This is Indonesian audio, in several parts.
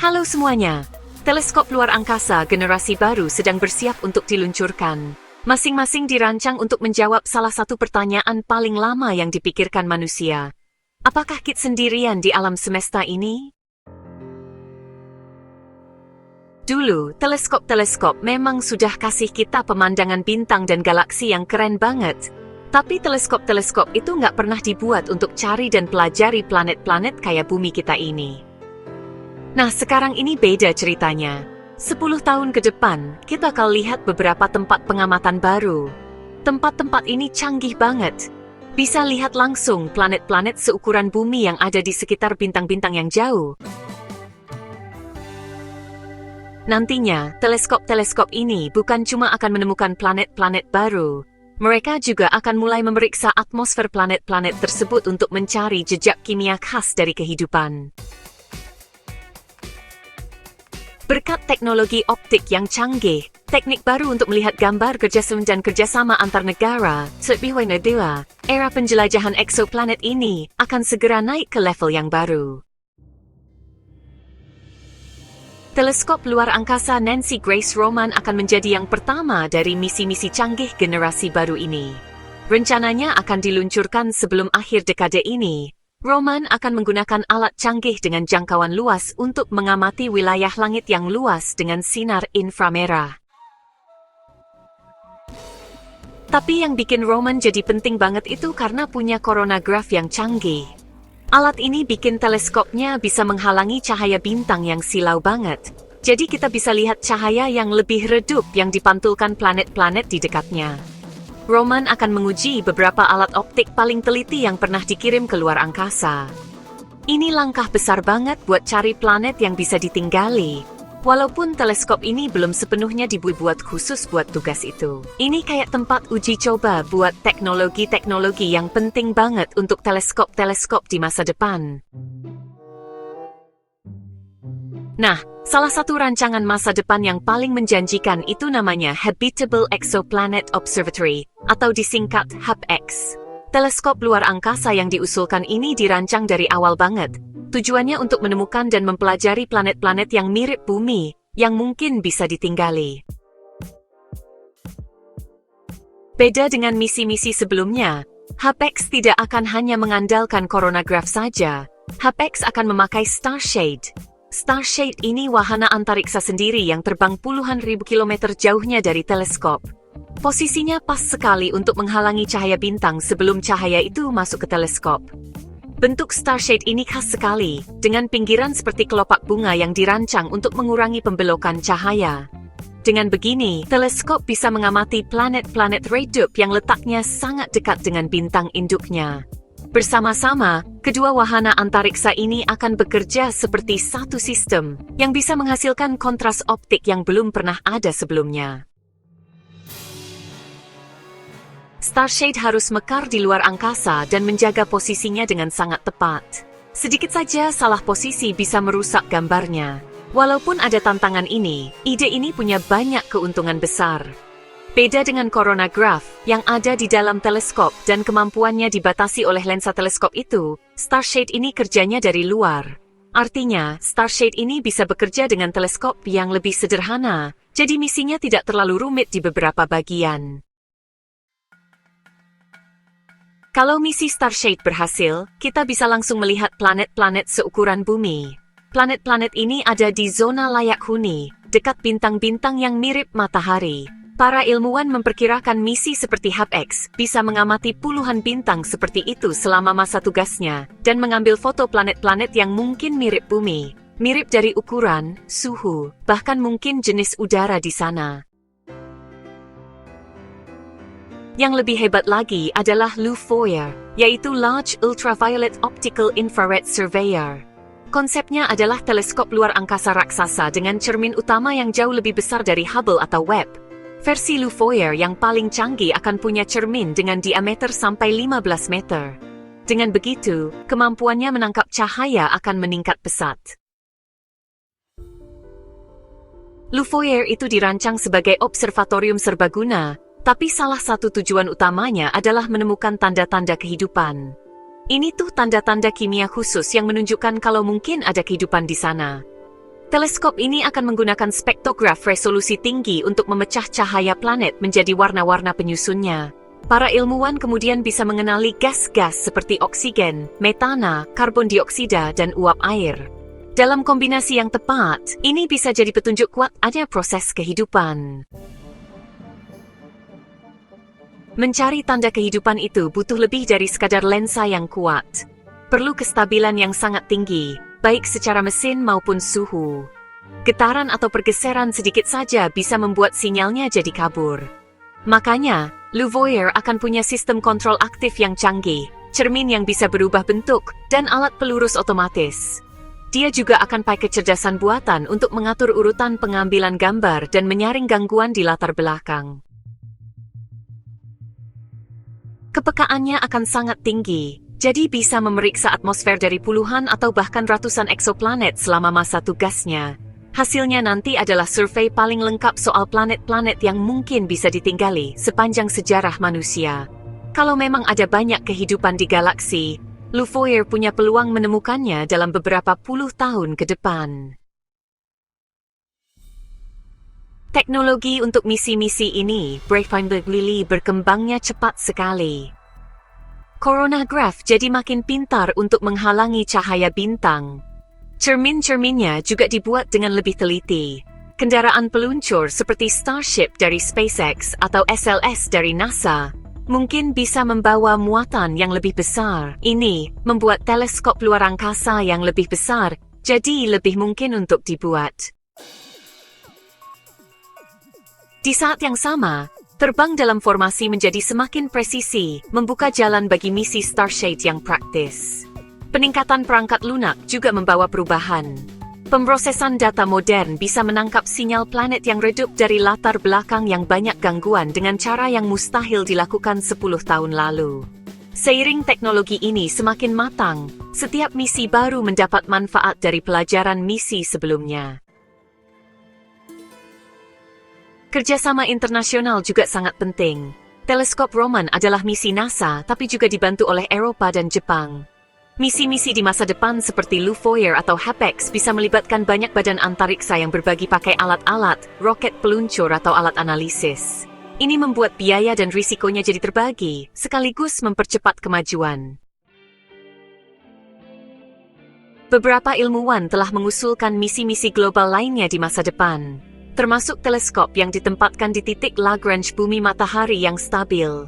Halo semuanya, teleskop luar angkasa generasi baru sedang bersiap untuk diluncurkan. Masing-masing dirancang untuk menjawab salah satu pertanyaan paling lama yang dipikirkan manusia. Apakah kita sendirian di alam semesta ini? Dulu, teleskop-teleskop memang sudah kasih kita pemandangan bintang dan galaksi yang keren banget. Tapi teleskop-teleskop itu nggak pernah dibuat untuk cari dan pelajari planet-planet kayak bumi kita ini. Nah, sekarang ini beda ceritanya. 10 tahun ke depan, kita akan lihat beberapa tempat pengamatan baru. Tempat-tempat ini canggih banget. Bisa lihat langsung planet-planet seukuran bumi yang ada di sekitar bintang-bintang yang jauh. Nantinya, teleskop-teleskop ini bukan cuma akan menemukan planet-planet baru. Mereka juga akan mulai memeriksa atmosfer planet-planet tersebut untuk mencari jejak kimia khas dari kehidupan. Berkat teknologi optik yang canggih, teknik baru untuk melihat gambar kerjasama dan kerjasama antar negara, era penjelajahan eksoplanet ini akan segera naik ke level yang baru. Teleskop luar angkasa Nancy Grace Roman akan menjadi yang pertama dari misi-misi canggih generasi baru ini. Rencananya akan diluncurkan sebelum akhir dekade ini. Roman akan menggunakan alat canggih dengan jangkauan luas untuk mengamati wilayah langit yang luas dengan sinar inframerah. Tapi yang bikin Roman jadi penting banget itu karena punya coronagraph yang canggih. Alat ini bikin teleskopnya bisa menghalangi cahaya bintang yang silau banget. Jadi kita bisa lihat cahaya yang lebih redup yang dipantulkan planet-planet di dekatnya. Roman akan menguji beberapa alat optik paling teliti yang pernah dikirim ke luar angkasa. Ini langkah besar banget buat cari planet yang bisa ditinggali. Walaupun teleskop ini belum sepenuhnya dibuat khusus buat tugas itu. Ini kayak tempat uji coba buat teknologi-teknologi yang penting banget untuk teleskop-teleskop di masa depan. Nah, salah satu rancangan masa depan yang paling menjanjikan itu namanya Habitable Exoplanet Observatory, atau disingkat HAPEX. Teleskop luar angkasa yang diusulkan ini dirancang dari awal banget. Tujuannya untuk menemukan dan mempelajari planet-planet yang mirip bumi, yang mungkin bisa ditinggali. Beda dengan misi-misi sebelumnya, HAPEX tidak akan hanya mengandalkan coronagraph saja. HAPEX akan memakai Starshade. Starshade ini wahana antariksa sendiri yang terbang puluhan ribu kilometer jauhnya dari teleskop. Posisinya pas sekali untuk menghalangi cahaya bintang sebelum cahaya itu masuk ke teleskop. Bentuk Starshade ini khas sekali, dengan pinggiran seperti kelopak bunga yang dirancang untuk mengurangi pembelokan cahaya. Dengan begini, teleskop bisa mengamati planet-planet redup yang letaknya sangat dekat dengan bintang induknya. Bersama-sama, kedua wahana antariksa ini akan bekerja seperti satu sistem yang bisa menghasilkan kontras optik yang belum pernah ada sebelumnya. Starshade harus mekar di luar angkasa dan menjaga posisinya dengan sangat tepat. Sedikit saja salah posisi bisa merusak gambarnya. Walaupun ada tantangan ini, ide ini punya banyak keuntungan besar. Beda dengan coronagraph yang ada di dalam teleskop dan kemampuannya dibatasi oleh lensa teleskop itu, Starshade ini kerjanya dari luar. Artinya, Starshade ini bisa bekerja dengan teleskop yang lebih sederhana, jadi misinya tidak terlalu rumit di beberapa bagian. Kalau misi Starshade berhasil, kita bisa langsung melihat planet-planet seukuran bumi. Planet-planet ini ada di zona layak huni, dekat bintang-bintang yang mirip matahari. Para ilmuwan memperkirakan misi seperti HAPEX bisa mengamati puluhan bintang seperti itu selama masa tugasnya, dan mengambil foto planet-planet yang mungkin mirip bumi. Mirip dari ukuran, suhu, bahkan mungkin jenis udara di sana. Yang lebih hebat lagi adalah LUFOIR, yaitu Large Ultraviolet Optical Infrared Surveyor. Konsepnya adalah teleskop luar angkasa raksasa dengan cermin utama yang jauh lebih besar dari Hubble atau Webb. Versi LUFOIR yang paling canggih akan punya cermin dengan diameter sampai 15 meter. Dengan begitu, kemampuannya menangkap cahaya akan meningkat pesat. LUFOIR itu dirancang sebagai observatorium serbaguna, tapi salah satu tujuan utamanya adalah menemukan tanda-tanda kehidupan. Ini tuh tanda-tanda kimia khusus yang menunjukkan kalau mungkin ada kehidupan di sana. Teleskop ini akan menggunakan spektrograf resolusi tinggi untuk memecah cahaya planet menjadi warna-warna penyusunnya. Para ilmuwan kemudian bisa mengenali gas-gas seperti oksigen, metana, karbon dioksida, dan uap air. Dalam kombinasi yang tepat, ini bisa jadi petunjuk kuat adanya proses kehidupan. Mencari tanda kehidupan itu butuh lebih dari sekadar lensa yang kuat. Perlu kestabilan yang sangat tinggi, baik secara mesin maupun suhu. Getaran atau pergeseran sedikit saja bisa membuat sinyalnya jadi kabur. Makanya, LuVoir akan punya sistem kontrol aktif yang canggih, cermin yang bisa berubah bentuk, dan alat pelurus otomatis. Dia juga akan pakai kecerdasan buatan untuk mengatur urutan pengambilan gambar dan menyaring gangguan di latar belakang. Kepekaannya akan sangat tinggi, jadi bisa memeriksa atmosfer dari puluhan atau bahkan ratusan eksoplanet selama masa tugasnya. Hasilnya nanti adalah survei paling lengkap soal planet-planet yang mungkin bisa ditinggali sepanjang sejarah manusia. Kalau memang ada banyak kehidupan di galaksi, LuVoir punya peluang menemukannya dalam beberapa puluh tahun ke depan. Teknologi untuk misi-misi ini, Brightfinder Lily, berkembangnya cepat sekali. Coronagraph jadi makin pintar untuk menghalangi cahaya bintang. Cermin-cerminnya juga dibuat dengan lebih teliti. Kendaraan peluncur seperti Starship dari SpaceX atau SLS dari NASA mungkin bisa membawa muatan yang lebih besar. Ini membuat teleskop luar angkasa yang lebih besar jadi lebih mungkin untuk dibuat. Di saat yang sama, terbang dalam formasi menjadi semakin presisi, membuka jalan bagi misi Starshade yang praktis. Peningkatan perangkat lunak juga membawa perubahan. Pemrosesan data modern bisa menangkap sinyal planet yang redup dari latar belakang yang banyak gangguan dengan cara yang mustahil dilakukan 10 tahun lalu. Seiring teknologi ini semakin matang, setiap misi baru mendapat manfaat dari pelajaran misi sebelumnya. Kerjasama internasional juga sangat penting. Teleskop Roman adalah misi NASA, tapi juga dibantu oleh Eropa dan Jepang. Misi-misi di masa depan seperti LuVoir atau HAPEX bisa melibatkan banyak badan antariksa yang berbagi pakai alat-alat, roket peluncur atau alat analisis. Ini membuat biaya dan risikonya jadi terbagi, sekaligus mempercepat kemajuan. Beberapa ilmuwan telah mengusulkan misi-misi global lainnya di masa depan, termasuk teleskop yang ditempatkan di titik Lagrange bumi matahari yang stabil.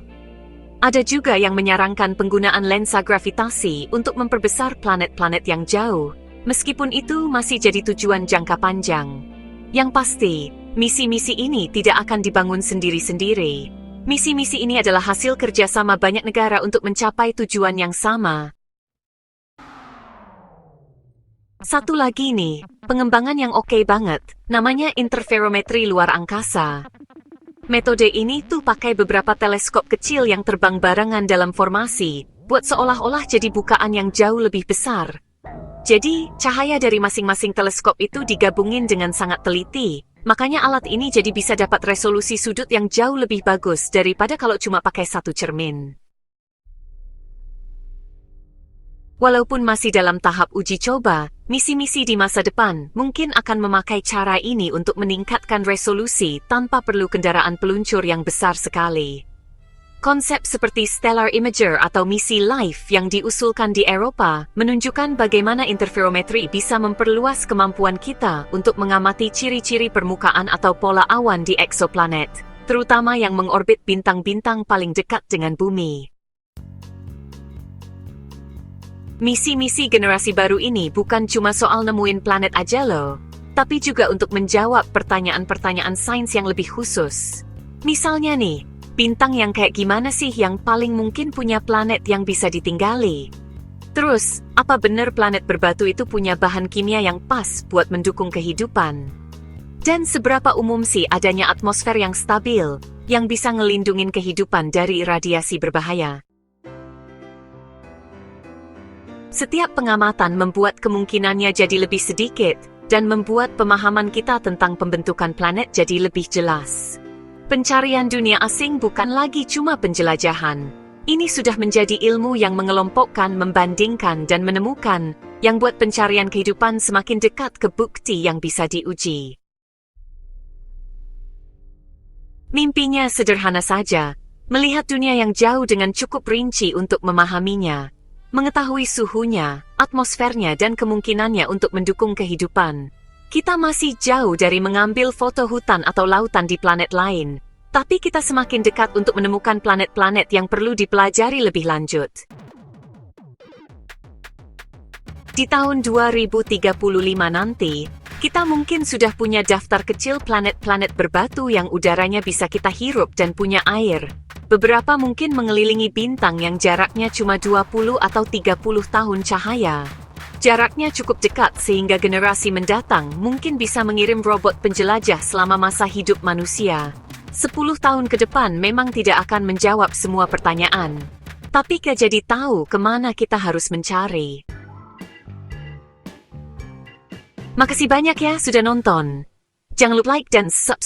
Ada juga yang menyarankan penggunaan lensa gravitasi untuk memperbesar planet-planet yang jauh, meskipun itu masih jadi tujuan jangka panjang. Yang pasti, misi-misi ini tidak akan dibangun sendiri-sendiri. Misi-misi ini adalah hasil kerjasama banyak negara untuk mencapai tujuan yang sama. Satu lagi nih, pengembangan yang oke banget, namanya interferometri luar angkasa. Metode ini tuh pakai beberapa teleskop kecil yang terbang barengan dalam formasi, buat seolah-olah jadi bukaan yang jauh lebih besar. Jadi, cahaya dari masing-masing teleskop itu digabungin dengan sangat teliti, makanya alat ini jadi bisa dapat resolusi sudut yang jauh lebih bagus daripada kalau cuma pakai satu cermin. Walaupun masih dalam tahap uji coba, misi-misi di masa depan mungkin akan memakai cara ini untuk meningkatkan resolusi tanpa perlu kendaraan peluncur yang besar sekali. Konsep seperti Stellar Imager atau misi LIFE yang diusulkan di Eropa menunjukkan bagaimana interferometri bisa memperluas kemampuan kita untuk mengamati ciri-ciri permukaan atau pola awan di eksoplanet, terutama yang mengorbit bintang-bintang paling dekat dengan bumi. Misi-misi generasi baru ini bukan cuma soal nemuin planet aja loh, tapi juga untuk menjawab pertanyaan-pertanyaan sains yang lebih khusus. Misalnya nih, bintang yang kayak gimana sih yang paling mungkin punya planet yang bisa ditinggali? Terus, apa benar planet berbatu itu punya bahan kimia yang pas buat mendukung kehidupan? Dan seberapa umum sih adanya atmosfer yang stabil, yang bisa ngelindungin kehidupan dari radiasi berbahaya? Setiap pengamatan membuat kemungkinannya jadi lebih sedikit, dan membuat pemahaman kita tentang pembentukan planet jadi lebih jelas. Pencarian dunia asing bukan lagi cuma penjelajahan. Ini sudah menjadi ilmu yang mengelompokkan, membandingkan, dan menemukan, yang buat pencarian kehidupan semakin dekat ke bukti yang bisa diuji. Mimpinya sederhana saja, melihat dunia yang jauh dengan cukup rinci untuk memahaminya, mengetahui suhunya, atmosfernya dan kemungkinannya untuk mendukung kehidupan. Kita masih jauh dari mengambil foto hutan atau lautan di planet lain, tapi kita semakin dekat untuk menemukan planet-planet yang perlu dipelajari lebih lanjut. Di tahun 2035 nanti, kita mungkin sudah punya daftar kecil planet-planet berbatu yang udaranya bisa kita hirup dan punya air. Beberapa mungkin mengelilingi bintang yang jaraknya cuma 20 atau 30 tahun cahaya. Jaraknya cukup dekat sehingga generasi mendatang mungkin bisa mengirim robot penjelajah selama masa hidup manusia. 10 tahun ke depan memang tidak akan menjawab semua pertanyaan. Tapi kita jadi tahu kemana kita harus mencari. Makasih banyak ya sudah nonton. Jangan lupa like dan subscribe.